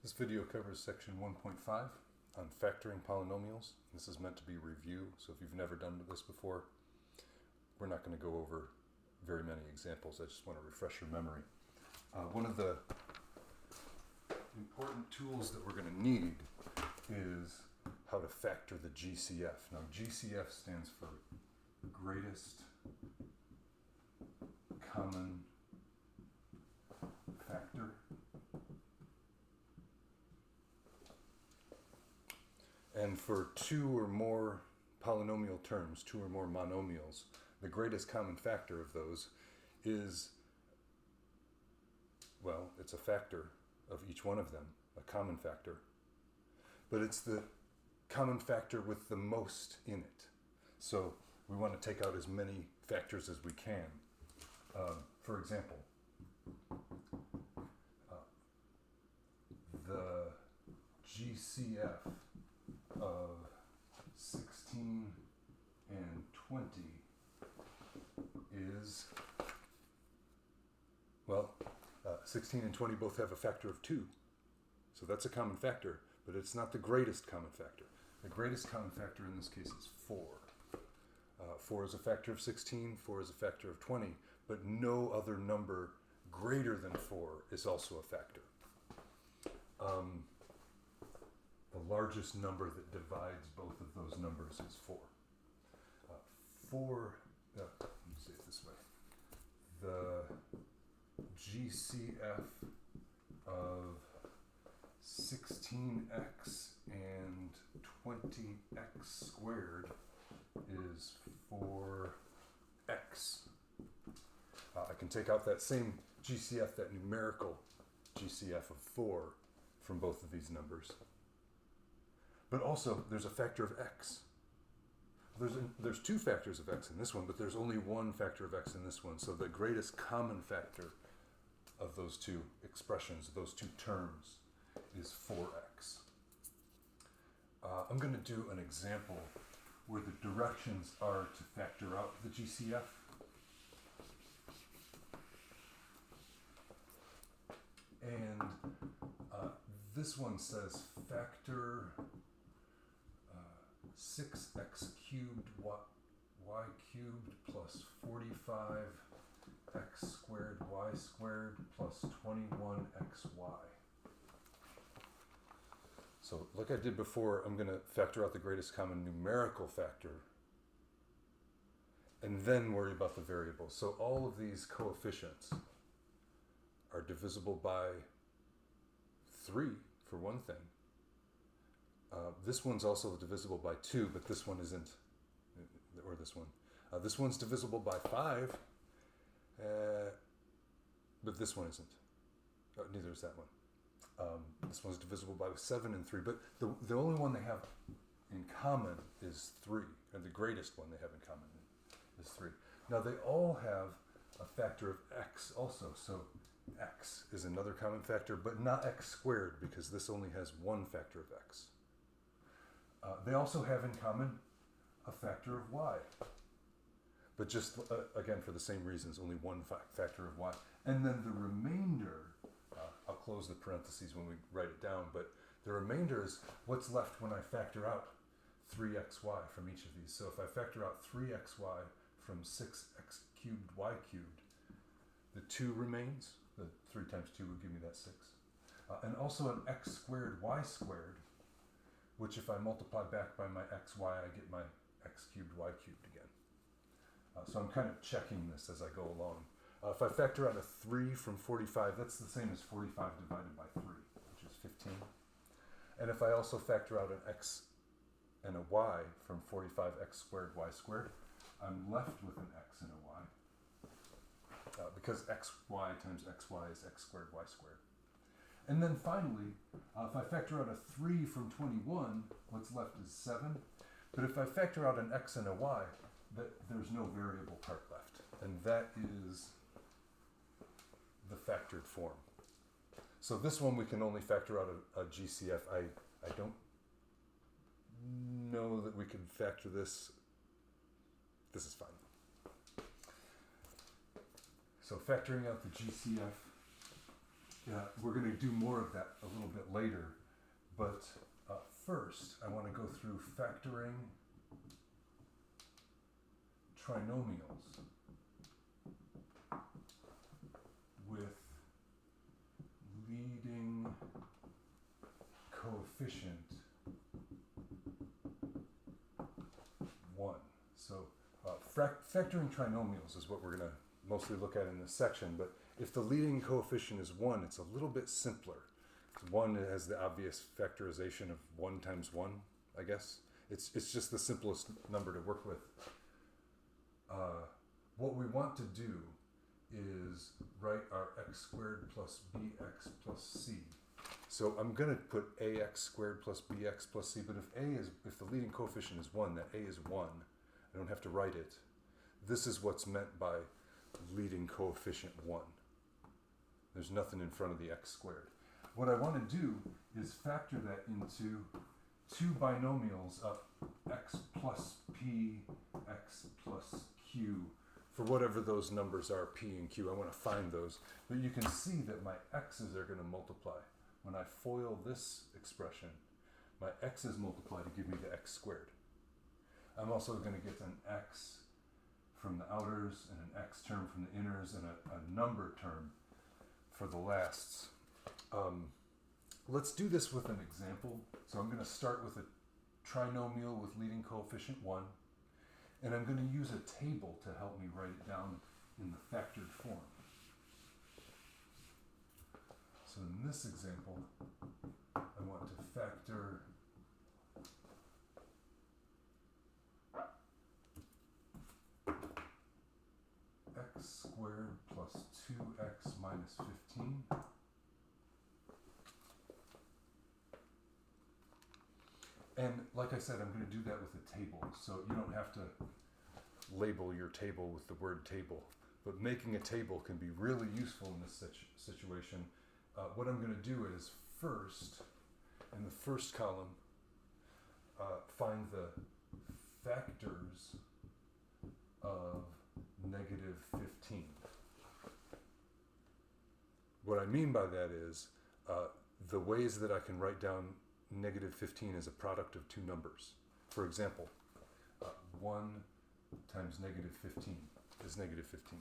This video covers section 1.5 on factoring polynomials. This is meant to be review, so if you've never done this before, we're not going to go over very many examples. I just want to refresh your memory. One of the important tools that we're going to need is how to factor the GCF. Now, GCF stands for greatest common factor. And for two or more polynomial terms, two or more monomials, the greatest common factor of those is, well, it's a factor of each one of them, a common factor. But it's the common factor with the most in it. So we want to take out as many factors as we can. For example, the GCF of 16 and 20 is, well, 16 and 20 both have a factor of 2. So that's a common factor, but it's not the greatest common factor. The greatest common factor in this case is 4. 4 is a factor of 16, 4 is a factor of 20, but no other number greater than 4 is also a factor. The largest number that divides both of those numbers is 4. Let me say it this way. The GCF of 16x and 20x squared is 4x. I can take out that same GCF, that numerical GCF of 4 from both of these numbers. But also, there's a factor of x. There's two factors of x in this one, but there's only one factor of x in this one. So the greatest common factor of those two expressions, those two terms, is 4x. I'm going to do an example where the directions are to factor out the GCF. And this one says factor 6x cubed y cubed plus 45x squared y squared plus 21xy. So like I did before, I'm going to factor out the greatest common numerical factor and then worry about the variables. So all of these coefficients are divisible by 3 for one thing. This one's also divisible by 2, but this one isn't, or this one. This one's divisible by 5, but this one isn't. Neither is that one. This one's divisible by 7 and 3, but the only one they have in common is 3, and the greatest one they have in common is 3. Now they all have a factor of x also, so x is another common factor, but not x squared, because this only has one factor of x. They also have in common a factor of y, but just, again, for the same reasons, only one factor of y. And then the remainder, I'll close the parentheses when we write it down, but the remainder is what's left when I factor out 3xy from each of these. So if I factor out 3xy from 6x cubed y cubed, the 2 remains. The 3 times 2 would give me that 6. And also an x squared y squared, which if I multiply back by my xy, I get my x cubed y cubed again. So I'm kind of checking this as I go along. If I factor out a 3 from 45, that's the same as 45 divided by 3, which is 15. And if I also factor out an x and a y from 45x squared y squared, I'm left with an x and a y. Because xy times xy is x squared y squared. And then finally, if I factor out a 3 from 21, what's left is 7. But if I factor out an x and a y, there's no variable part left. And that is the factored form. So this one we can only factor out a GCF. I don't know that we can factor this. This is fine. So factoring out the GCF Yeah, we're going to do more of that a little bit later, but first I want to go through factoring trinomials with leading coefficient 1. So factoring trinomials is what we're going to mostly look at in this section, but if the leading coefficient is 1, it's a little bit simpler. 1 has the obvious factorization of 1 times 1, I guess. It's just the simplest number to work with. What we want to do is write our x squared plus bx plus c. So I'm going to put ax squared plus bx plus c, but if the leading coefficient is 1, that a is 1. I don't have to write it. This is what's meant by leading coefficient 1. There's nothing in front of the x squared. What I want to do is factor that into two binomials of x plus p, x plus q, for whatever those numbers are, p and q. I want to find those. But you can see that my x's are going to multiply. When I FOIL this expression, my x's multiply to give me the x squared. I'm also going to get an x from the outers and an x term from the inners and a number term for the lasts. Let's do this with an example. So I'm going to start with a trinomial with leading coefficient 1, and I'm going to use a table to help me write it down in the factored form. So in this example, I want to factor x squared plus 2x minus 15 and like I said, I'm going to do that with a table, so you don't have to label your table with the word table, but making a table can be really useful in this situation. What I'm going to do is first, in the first column, find the factors of negative 15. What I mean by that is the ways that I can write down negative 15 as a product of two numbers. For example, 1 times negative 15 is negative 15.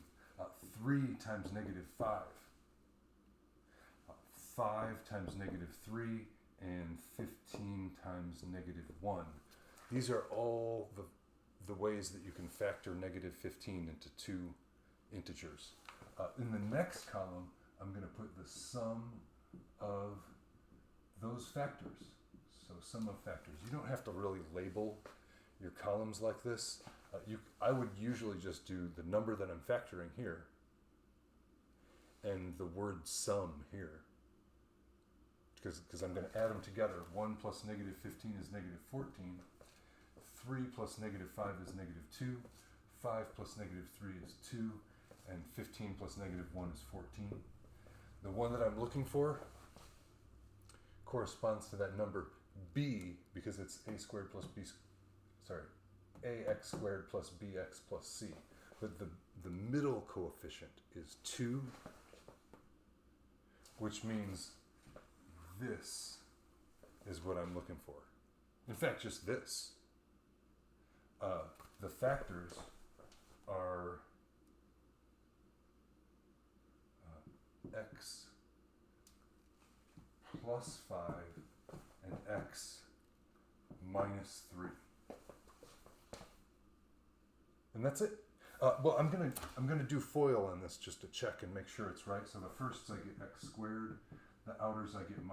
3 times negative 5. 5 times negative 3, and 15 times negative 1. These are all the ways that you can factor negative 15 into two integers. In the next column, I'm going to put the sum of those factors. So sum of factors. You don't have to really label your columns like this. I would usually just do the number that I'm factoring here and the word sum here, because I'm going to add them together. 1 plus negative 15 is negative 14. 3 plus negative 5 is negative 2. 5 plus negative 3 is 2. And 15 plus negative 1 is 14. The one that I'm looking for corresponds to that number b, because it's a squared plus b, ax squared plus bx plus c. But the middle coefficient is 2, which means this is what I'm looking for. In fact, just this. The factors are x plus 5 and x minus 3. And that's it. Well, I'm gonna do FOIL on this just to check and make sure it's right. So the firsts I get x squared, the outers I get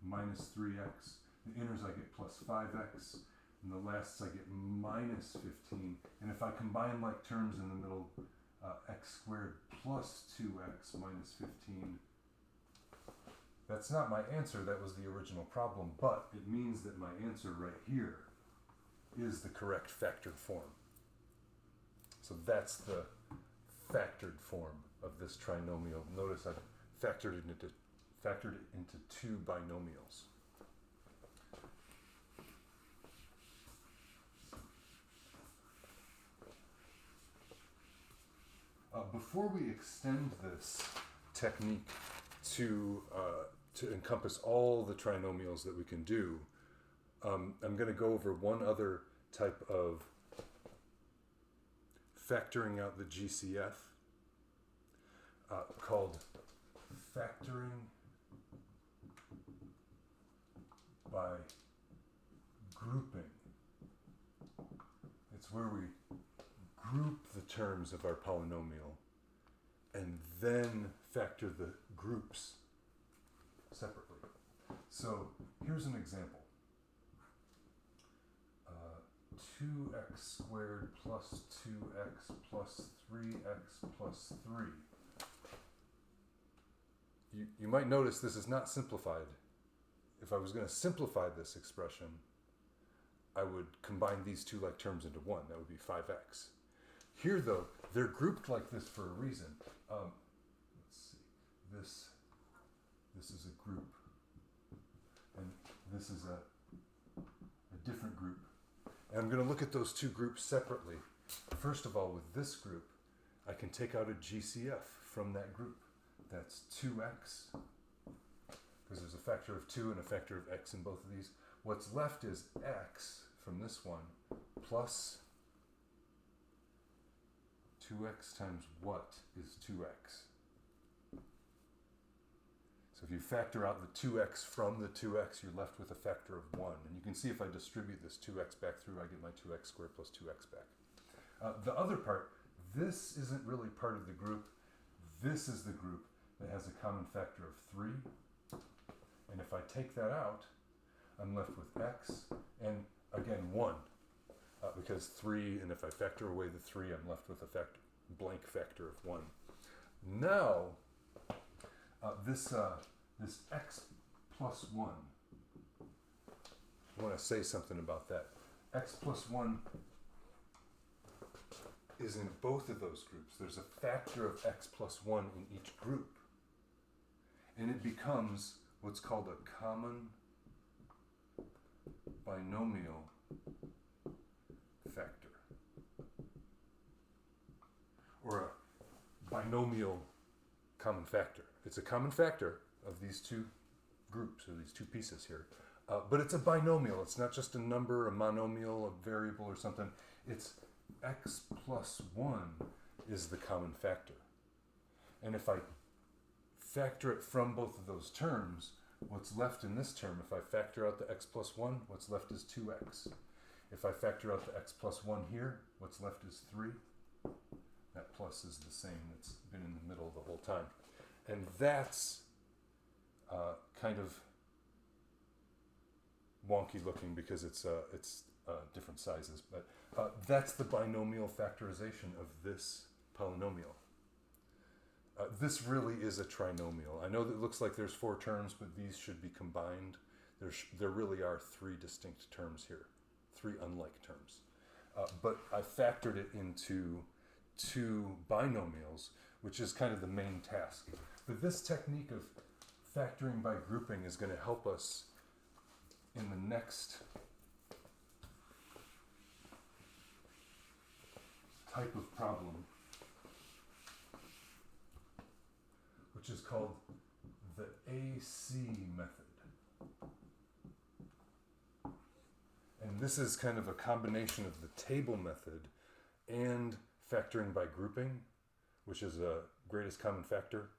minus 3x, the inners I get plus 5x, and the lasts I get minus 15. And if I combine like terms in the middle, x squared plus 2x minus 15, that's not my answer. That was the original problem, but it means that my answer right here is the correct factored form. So that's the factored form of this trinomial. Notice I've factored it into two binomials. Before we extend this technique to encompass all the trinomials that we can do, I'm going to go over one other type of factoring out the GCF called factoring by grouping. It's where we group the terms of our polynomial and then factor the groups separately. So here's an example. 2x squared plus 2x plus 3x plus 3. You might notice this is not simplified. If I was going to simplify this expression, I would combine these two like terms into one. That would be 5x. Here, though, they're grouped like this for a reason. Let's see. This is a group, and this is a different group. And I'm going to look at those two groups separately. First of all, with this group, I can take out a GCF from that group. That's 2x, because there's a factor of 2 and a factor of x in both of these. What's left is x from this one plus 2x times what is 2x? So if you factor out the 2x from the 2x, you're left with a factor of 1. And you can see if I distribute this 2x back through, I get my 2x squared plus 2x back. The other part, this isn't really part of the group. This is the group that has a common factor of 3. And if I take that out, I'm left with x and, again, 1. Because 3, and if I factor away the 3, I'm left with a blank factor of 1. Now, this x plus 1, I want to say something about that. X plus 1 is in both of those groups. There's a factor of x plus 1 in each group. And it becomes what's called a common binomial factor, or a binomial common factor. It's a common factor of these two groups, or these two pieces here, but it's a binomial. It's not just a number, a monomial, a variable, or something. It's x plus 1 is the common factor. And if I factor it from both of those terms, what's left in this term, if I factor out the x plus 1, what's left is 2x. If I factor out the x plus 1 here, what's left is 3. That plus is the same. It's been in the middle the whole time. And that's kind of wonky looking because it's different sizes. But that's the binomial factorization of this polynomial. This really is a trinomial. I know that it looks like there's 4 terms, but these should be combined. There really are 3 distinct terms here, 3 unlike terms. But I factored it into 2 binomials, which is kind of the main task. But this technique of factoring by grouping is going to help us in the next type of problem, which is called the AC method. And this is kind of a combination of the table method and factoring by grouping, which is a greatest common factor.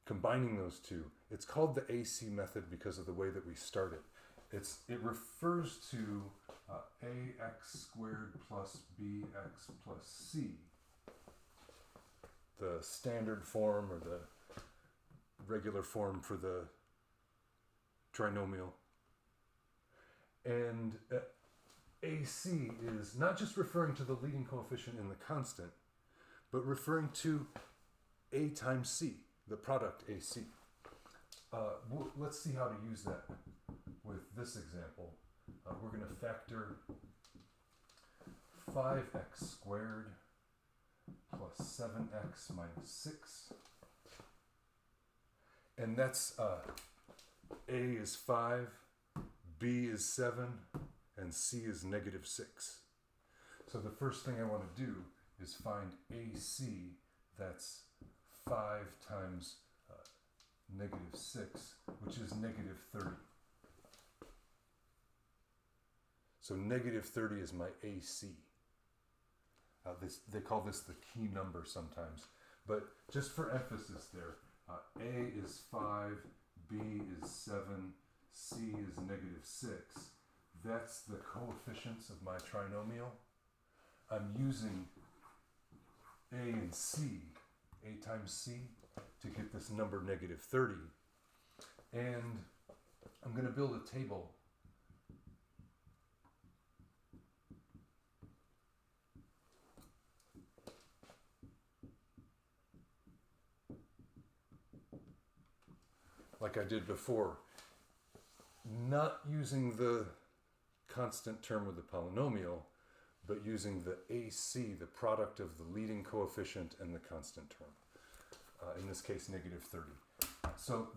Combining those two, it's called the AC method because of the way that we start it. It refers to ax squared plus bx plus c, the standard form or the regular form for the trinomial. And AC is not just referring to the leading coefficient in the constant, but referring to A times C, the product AC. Let's see how to use that with this example. We're going to factor 5x squared plus 7x minus 6. And that's A is 5, B is 7, and C is negative 6. So the first thing I want to do is find AC, that's 5 times negative 6, which is negative 30. So negative 30 is my AC. They call this the key number sometimes. But just for emphasis there, A is 5, B is 7, C is negative 6. That's the coefficients of my trinomial. I'm using A and C, A times C, to get this number negative 30. And I'm going to build a table like I did before, not using the constant term with the polynomial, but using the AC, the product of the leading coefficient and the constant term. In this case, negative 30. So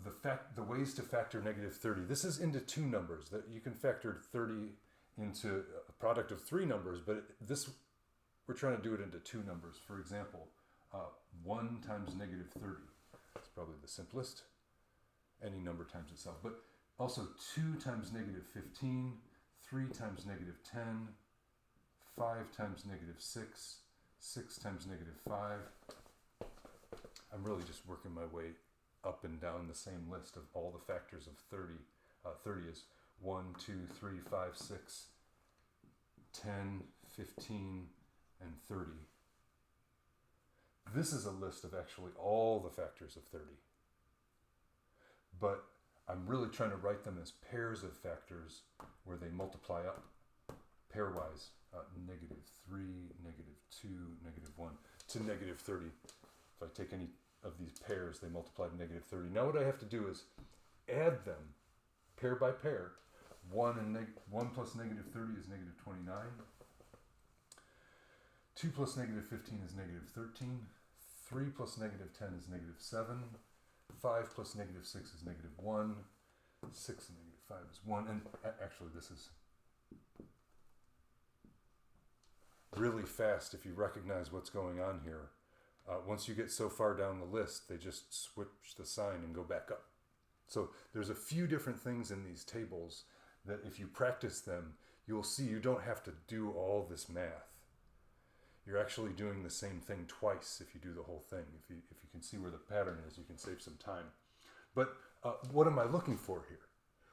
the ways to factor negative 30, this is into two numbers. That you can factor 30 into a product of three numbers, but we're trying to do it into two numbers. For example, 1 times negative 30. That's probably the simplest. Any number times itself. But also 2 times negative 15, 3 times negative 10, 5 times negative 6, 6 times negative 5. I'm really just working my way up and down the same list of all the factors of 30. 30 is 1, 2, 3, 5, 6, 10, 15, and 30. This is a list of actually all the factors of 30. But I'm really trying to write them as pairs of factors where they multiply up pairwise. Negative 3, negative 2, negative 1 to negative 30. If I take any of these pairs, they multiply to negative 30. Now what I have to do is add them pair by pair. 1 plus negative 30 is negative 29. 2 plus negative 15 is negative 13. 3 plus negative 10 is negative 7. 5 plus negative 6 is negative 1. 6 and negative 5 is 1. And actually this is really fast if you recognize what's going on here. Once you get so far down the list, they just switch the sign and go back up. So there's a few different things in these tables that if you practice them, you'll see you don't have to do all this math. You're actually doing the same thing twice if you do the whole thing. If you can see where the pattern is, you can save some time. But what am I looking for here?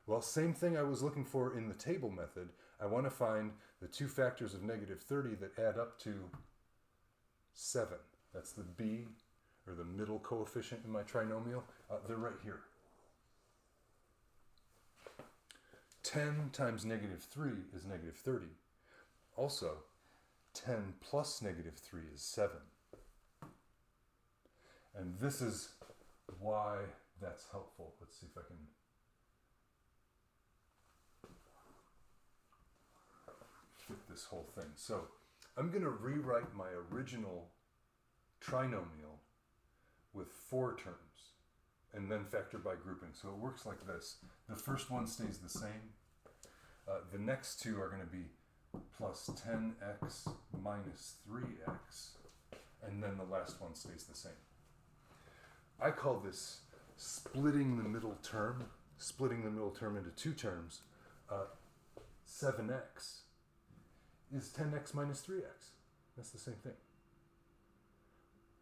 Well, same thing I was looking for in the table method. I want to find the two factors of negative 30 that add up to 7. That's the B, or the middle coefficient in my trinomial. They're right here. 10 times negative 3 is negative 30. Also, 10 plus negative 3 is 7. And this is why that's helpful. Let's see if I can fit this whole thing. So I'm going to rewrite my original trinomial with 4 terms and then factor by grouping. So it works like this. The first one stays the same. The next two are going to be plus 10x minus 3x, and then the last one stays the same. I call this splitting the middle term into two terms. 7x is 10x minus 3x. That's the same thing.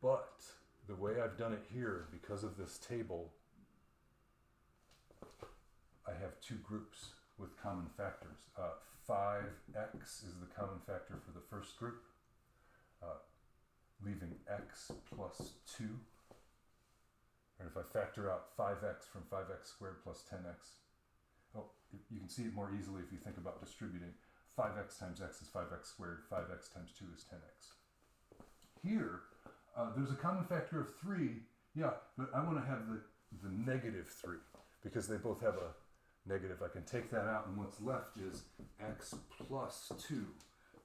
But the way I've done it here, because of this table, I have two groups with common factors. 5x is the common factor for the first group, leaving x plus 2. And if I factor out 5x from 5x squared plus 10x, you can see it more easily if you think about distributing. 5x times x is 5x squared, 5x times 2 is 10x. Here, there's a common factor of 3, yeah, but I want to have the negative 3, because they both have a negative. I can take that out, and what's left is x plus 2.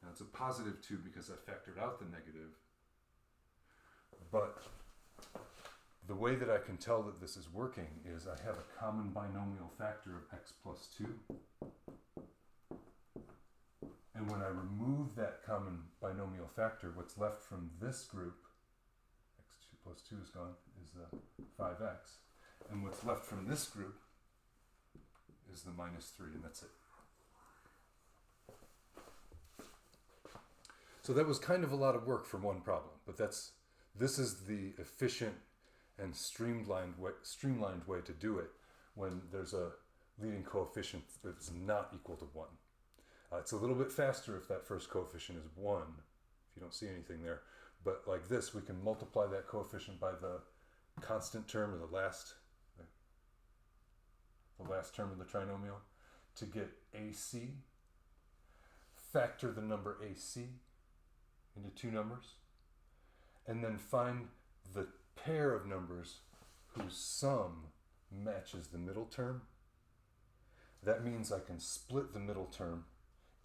Now it's a positive 2 because I factored out the negative. But the way that I can tell that this is working is I have a common binomial factor of x plus 2. And when I remove that common binomial factor, what's left from this group, x2 plus 2 is gone, is the 5x. And what's left from this group is the minus 3, and that's it. So that was kind of a lot of work for one problem, but this is the efficient and streamlined way to do it when there's a leading coefficient that's not equal to 1. It's a little bit faster if that first coefficient is 1, if you don't see anything there. But like this, we can multiply that coefficient by the constant term of the last term of the trinomial to get AC. Factor the number AC into two numbers, and then find the pair of numbers whose sum matches the middle term. That means I can split the middle term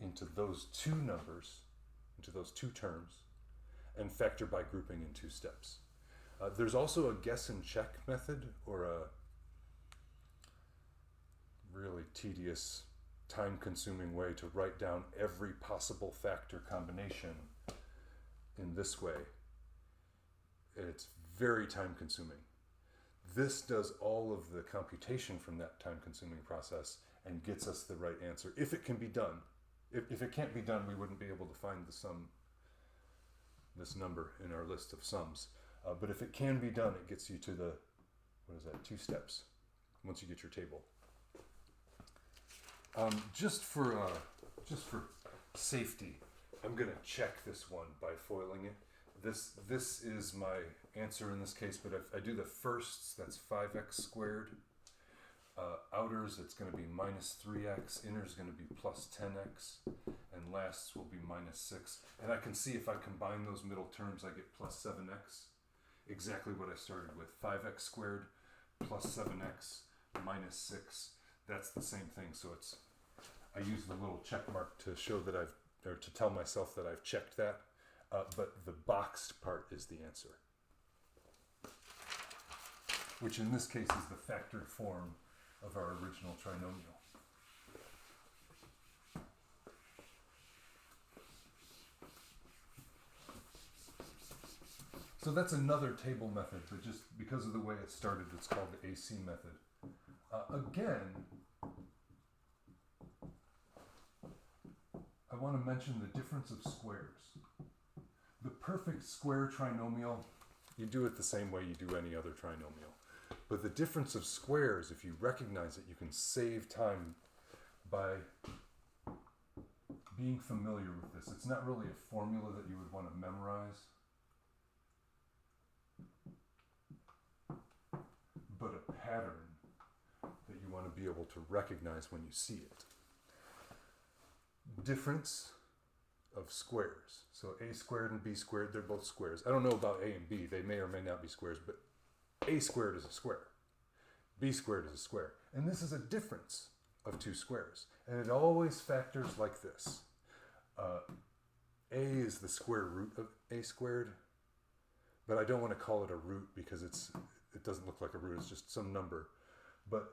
into those two numbers, into those two terms, and factor by grouping in 2 steps. There's also a guess and check method, or a really tedious, time-consuming way to write down every possible factor combination in this way. It's very time-consuming. This does all of the computation from that time-consuming process and gets us the right answer, if it can be done. If it can't be done, we wouldn't be able to find the sum, this number in our list of sums. But if it can be done, it gets you to the, 2 steps, once you get your table. Just for safety, I'm going to check this one by foiling it. This is my answer in this case, but if I do the firsts, that's 5x squared. Outers, it's going to be minus 3x. Inners going to be plus 10x. And lasts will be minus 6. And I can see if I combine those middle terms, I get plus 7x. Exactly what I started with. 5x squared plus 7x minus 6. That's the same thing. So I use the little check mark to show that to tell myself that I've checked that. But the boxed part is the answer, which in this case is the factored form of our original trinomial. So that's another table method, but just because of the way it started, it's called the AC method. Again, I want to mention the difference of squares. The perfect square trinomial, you do it the same way you do any other trinomial. But the difference of squares, if you recognize it, you can save time by being familiar with this. It's not really a formula that you would want to memorize, but a pattern that you want to be able to recognize when you see it. Difference of squares. So a squared and b squared, they're both squares. I don't know about a and b. They may or may not be squares, but a squared is a square. B squared is a square. And this is a difference of 2 squares. And it always factors like this. A is the square root of a squared, but I don't want to call it a root because it doesn't look like a root. It's just some number. But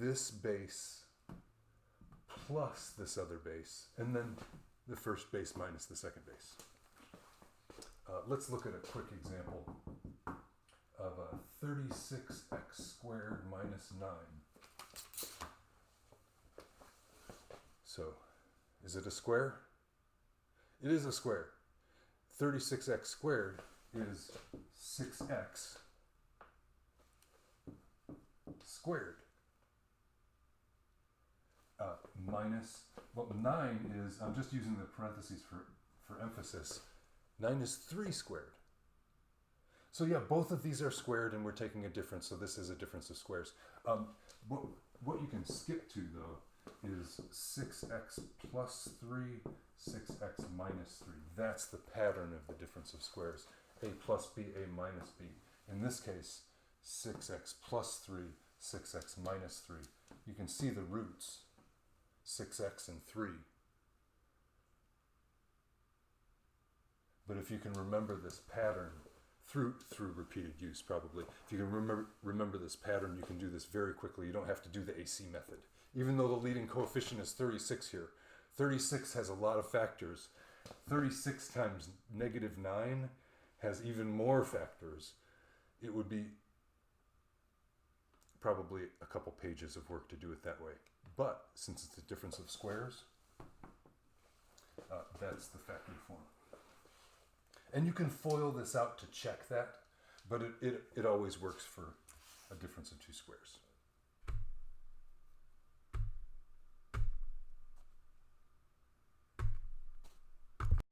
this base plus this other base, and then the first base minus the second base. Let's look at a quick example of a 36x squared minus 9. So, is it a square? It is a square. 36x squared is 6x squared. Minus, 9 is, I'm just using the parentheses for emphasis, 9 is 3 squared. So yeah, both of these are squared and we're taking a difference, so this is a difference of squares. What you can skip to though is 6x plus 3, 6x minus 3. That's the pattern of the difference of squares. A plus b, a minus b. In this case, 6x plus 3, 6x minus 3. You can see the roots, 6x and 3. But if you can remember this pattern, through repeated use probably, if you can remember this pattern, you can do this very quickly. You don't have to do the AC method. Even though the leading coefficient is 36 here, 36 has a lot of factors. 36 times negative 9 has even more factors. It would be probably a couple pages of work to do it that way. But since it's a difference of squares, that's the factored form. And you can FOIL this out to check that, but it always works for a difference of two squares.